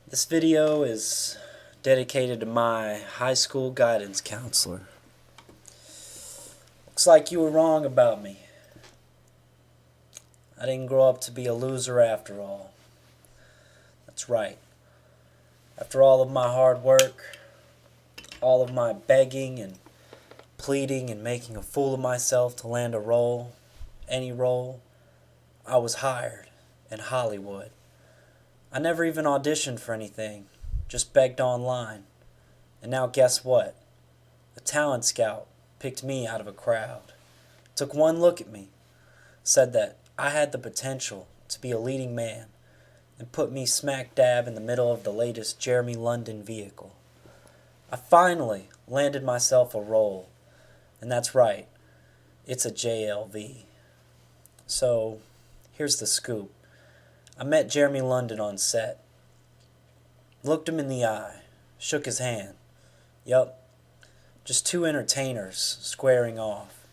This video is dedicated to my high school guidance counselor. Looks like you were wrong about me. I didn't grow up to be a loser after all. That's right. After all of my hard work, all of my begging and pleading and making a fool of myself to land a role, any role, I was hired in Hollywood. I never even auditioned for anything, just begged online. And now guess what? A talent scout picked me out of a crowd, took one look at me, said that I had the potential to be a leading man, and put me smack dab in the middle of the latest Jeremy London vehicle. I finally landed myself a role, and that's right, it's a JLV. So, here's the scoop. I met Jeremy London on set, looked him in the eye, shook his hand. Yup, just two entertainers squaring off.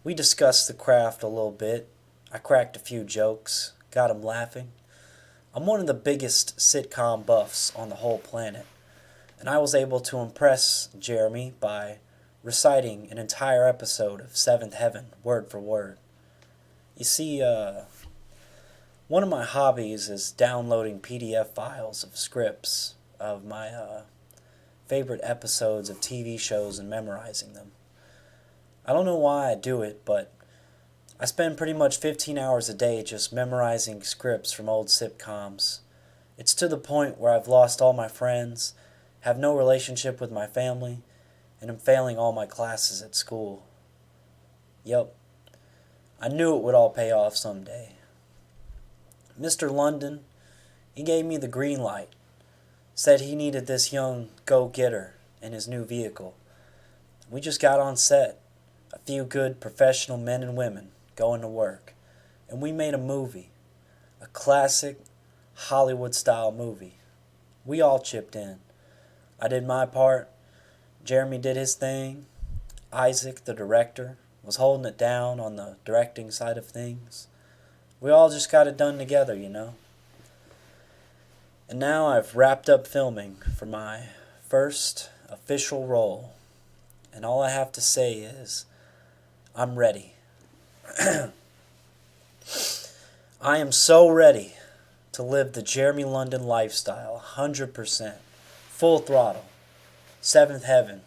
We discussed the craft a little bit. I cracked a few jokes, got him laughing. I'm one of the biggest sitcom buffs on the whole planet, and I was able to impress Jeremy by reciting an entire episode of Seventh Heaven word for word. You see, one of my hobbies is downloading PDF files of scripts of my favorite episodes of TV shows and memorizing them. I don't know why I do it, but I spend pretty much 15 hours a day just memorizing scripts from old sitcoms. It's to the point where I've lost all my friends, have no relationship with my family, and am failing all my classes at school. Yup, I knew it would all pay off someday. Mr. London, he gave me the green light, said he needed this young go-getter in his new vehicle. We just got on set, a few good professional men and women going to work, and we made a movie, a classic Hollywood-style movie. We all chipped in. I did my part, Jeremy did his thing, Isaac, the director, was holding it down on the directing side of things. We all just got it done together, you know. And now I've wrapped up filming for my first official role. And all I have to say is, I'm ready. I am so ready to live the Jeremy London lifestyle, 100%, full throttle, seventh heaven,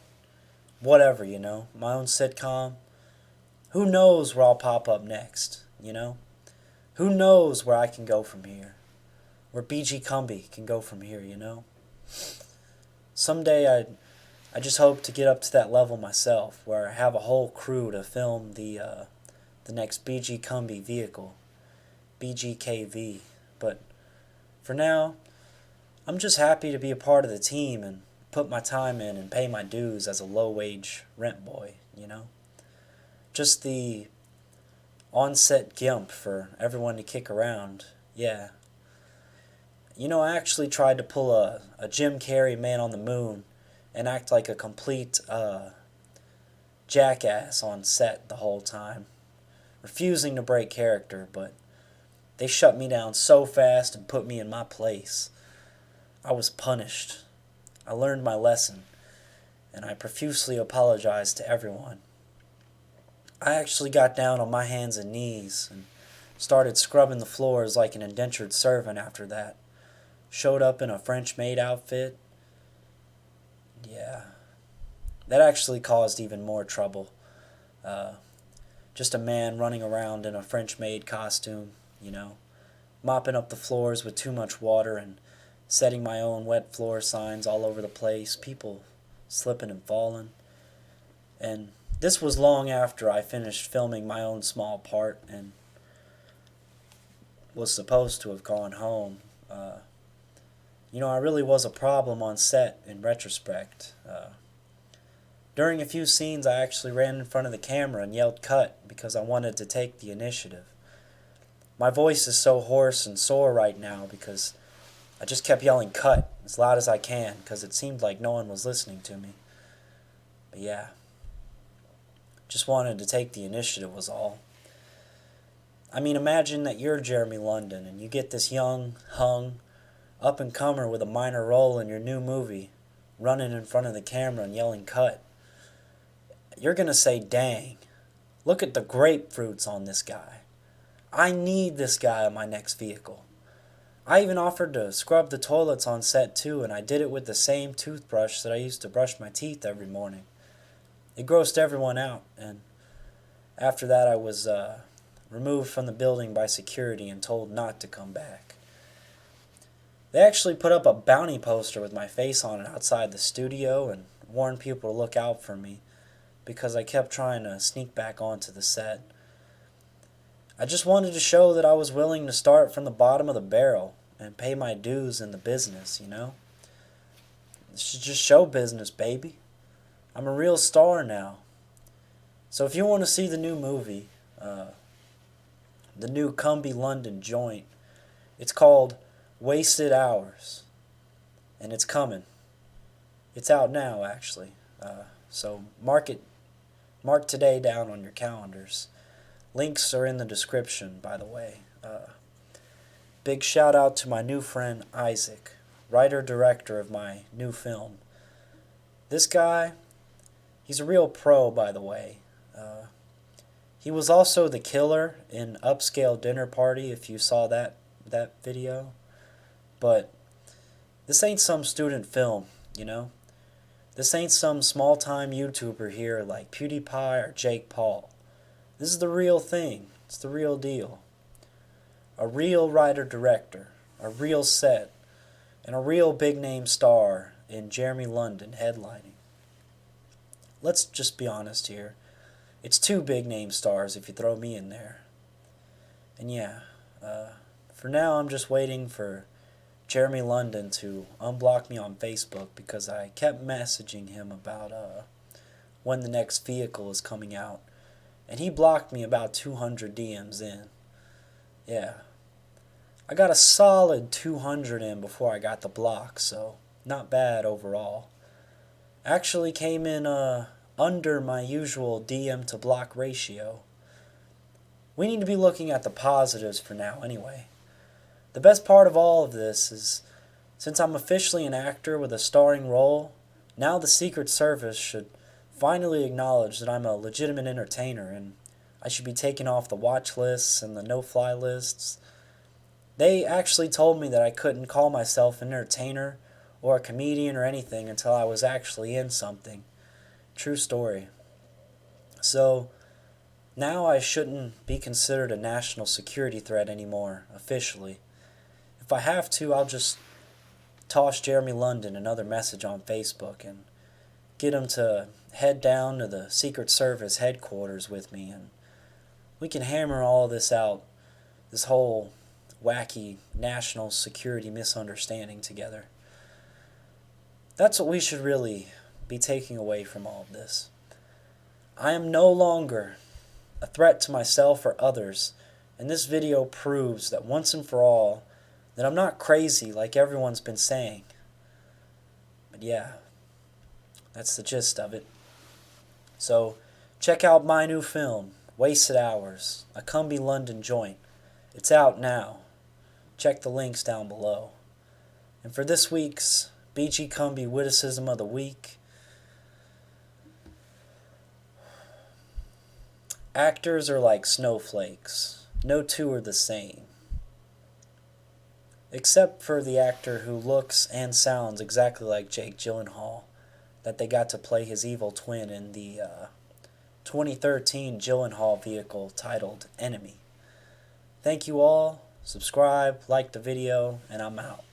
whatever, you know, my own sitcom. Who knows where I'll pop up next, you know? Who knows where I can go from here? Where Kumbi can go from here, you know? Someday I just hope to get up to that level myself, where I have a whole crew to film the next Kumbi vehicle, BGKV. But for now, I'm just happy to be a part of the team and put my time in and pay my dues as a low-wage rent boy, you know? Just the on-set gimp for everyone to kick around, yeah. You know, I actually tried to pull a Jim Carrey Man on the Moon and act like a complete jackass on set the whole time, refusing to break character, but they shut me down so fast and put me in my place. I was punished. I learned my lesson, and I profusely apologized to everyone. I actually got down on my hands and knees and started scrubbing the floors like an indentured servant after that. Showed up in a French maid outfit. Yeah, that actually caused even more trouble. Just a man running around in a French maid costume, you know, mopping up the floors with too much water and setting my own wet floor signs all over the place, people slipping and falling. And this was long after I finished filming my own small part and was supposed to have gone home. I really was a problem on set in retrospect. During a few scenes, I actually ran in front of the camera and yelled cut because I wanted to take the initiative. My voice is so hoarse and sore right now because I just kept yelling cut as loud as I can because it seemed like no one was listening to me. But yeah, just wanted to take the initiative was all. I mean, imagine that you're Jeremy London and you get this young, hung, up-and-comer with a minor role in your new movie, running in front of the camera and yelling cut, you're going to say, dang, look at the grapefruits on this guy. I need this guy in my next vehicle. I even offered to scrub the toilets on set too, and I did it with the same toothbrush that I used to brush my teeth every morning. It grossed everyone out, and after that I was removed from the building by security and told not to come back. They actually put up a bounty poster with my face on it outside the studio and warned people to look out for me because I kept trying to sneak back onto the set. I just wanted to show that I was willing to start from the bottom of the barrel and pay my dues in the business, you know? It's just show business, baby. I'm a real star now. So if you want to see the new movie, the new Kumbi London joint, it's called Wasted Hours, and it's coming. It's out now, actually. So mark today down on your calendars. Links are in the description, by the way. Big shout out to my new friend Isaac, writer-director of my new film. This guy, he's a real pro, by the way. He was also the killer in Upscale Dinner Party, if you saw that video. But this ain't some student film, you know? This ain't some small-time YouTuber here like PewDiePie or Jake Paul. This is the real thing. It's the real deal. A real writer-director, a real set, and a real big-name star in Jeremy London headlining. Let's just be honest here. It's two big-name stars if you throw me in there. And yeah, for now I'm just waiting for Jeremy London to unblock me on Facebook because I kept messaging him about when the next vehicle is coming out. And he blocked me about 200 DMs in. Yeah. I got a solid 200 in before I got the block, so not bad overall. Actually came in under my usual DM to block ratio. We need to be looking at the positives for now anyway. The best part of all of this is, since I'm officially an actor with a starring role, now the Secret Service should finally acknowledge that I'm a legitimate entertainer and I should be taken off the watch lists and the no-fly lists. They actually told me that I couldn't call myself an entertainer or a comedian or anything until I was actually in something. True story. So, now I shouldn't be considered a national security threat anymore, officially. If I have to, I'll just toss Jeremy London another message on Facebook and get him to head down to the Secret Service headquarters with me, and we can hammer all this out, this whole wacky national security misunderstanding together. That's what we should really be taking away from all of this. I am no longer a threat to myself or others, and this video proves that once and for all that I'm not crazy like everyone's been saying. But yeah, that's the gist of it. So check out my new film, Wasted Hours, a Kumbi London joint. It's out now. Check the links down below. And for this week's BG Kumbi witticism of the week, actors are like snowflakes. No two are the same. Except for the actor who looks and sounds exactly like Jake Gyllenhaal, that they got to play his evil twin in the 2013 Gyllenhaal vehicle titled Enemy. Thank you all. Subscribe, like the video, and I'm out.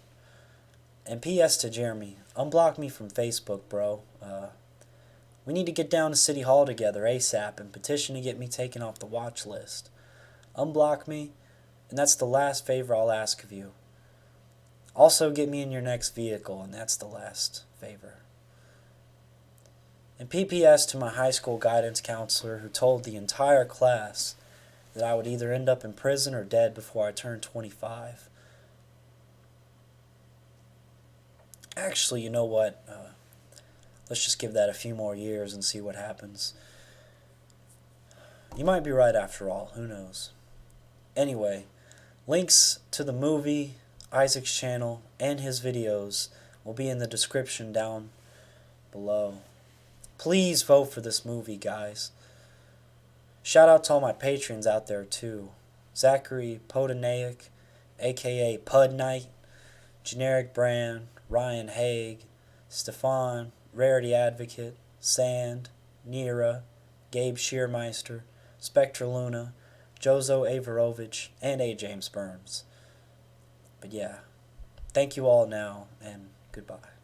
And P.S. to Jeremy, unblock me from Facebook, bro. We need to get down to City Hall together ASAP and petition to get me taken off the watch list. Unblock me, and that's the last favor I'll ask of you. Also, get me in your next vehicle, and that's the last favor. And PPS to my high school guidance counselor who told the entire class that I would either end up in prison or dead before I turned 25. Actually, you know what? Let's just give that a few more years and see what happens. You might be right after all. Who knows? Anyway, links to the movie, Isaac's channel and his videos will be in the description down below. Please vote for this movie, guys. Shout out to all my patrons out there too. Zachary Podanaic, aka Pud Knight, Generic Brand, Ryan Haig, Stefan, Rarity Advocate, Sand, Nira, Gabe Shearmeister, Spectra Luna, Jozo Averovich, and A. James Burns. But yeah, thank you all now, and goodbye.